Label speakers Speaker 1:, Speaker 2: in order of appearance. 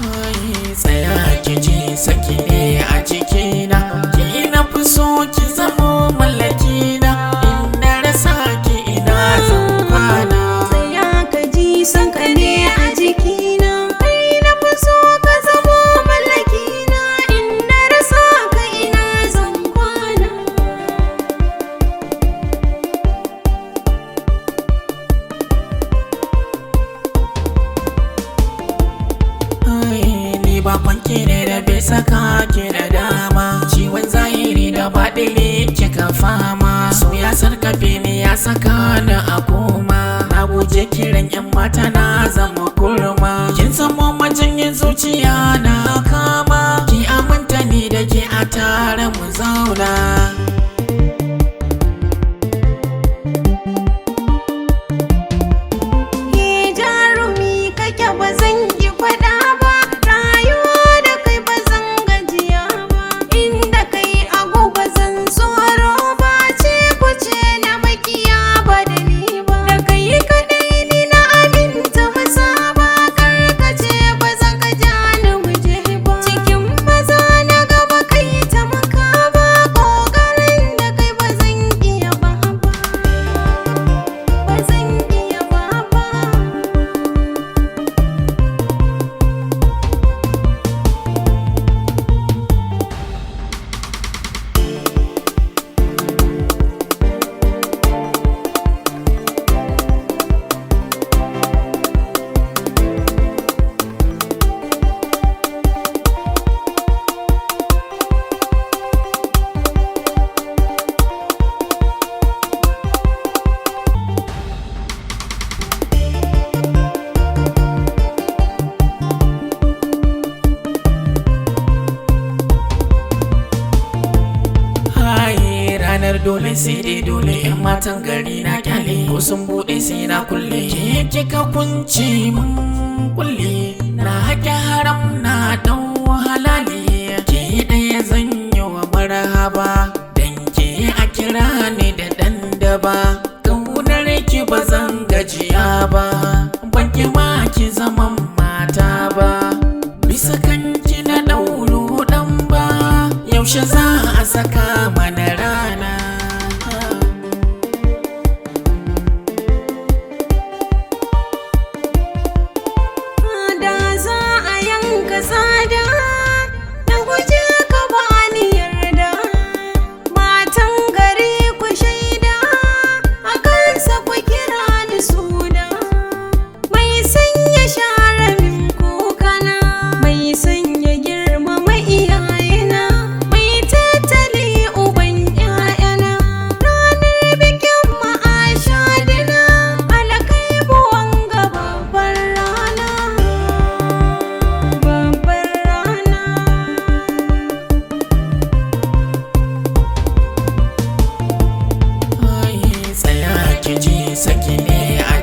Speaker 1: Tsaya ki ji saki ne a jikina, ki na fi so ki zamo mallakina, in na rasa ki ina zan kwana.
Speaker 2: Tsaya ka ji sonkine a jikina, kai na fi so ka zamo mallakina, in na rasa ka ina zan kwana.
Speaker 1: Ni bakon ki ne da bai saka ki da dama, ciwon zahiri da baɗini kika fama, so ya sarkafe ni ya saka ni a koma, na guje kiran yan mata na zama kurma, kin zamo majinyin zuciya na kama, ki aminta ni da ke a tare mu zauna.
Speaker 2: Ke jarumi kake ba zan yi faɗa ba, rayuwa da kai ba zan gajiya ba, inda kai agu ba zan tsoro ba, ce ku ce na makiya ba da ni ba, da kai kaɗai ni na aminta masa ba, karkace ba zan ka ja ni waje ba, cikin maza na gaba kai ta maka ba, ƙoƙarin da kai ba zan iya ba ba, ba zan iya ba ba.
Speaker 1: Ranar dole sai dai dole, yan matan gari na kyale, ko sun buɗe sai na kulle, ke kika kunce mun kulle, na haƙe haram na dau halali, ke ɗaya zan yi wa marhaba, dan ke a kira ni da ɗan daba, ƙaunar ki ba zan gajiya ba, ban ki ma ki zaman mata ba, bisa kanki na ɗauro ɗan ba, yaushe za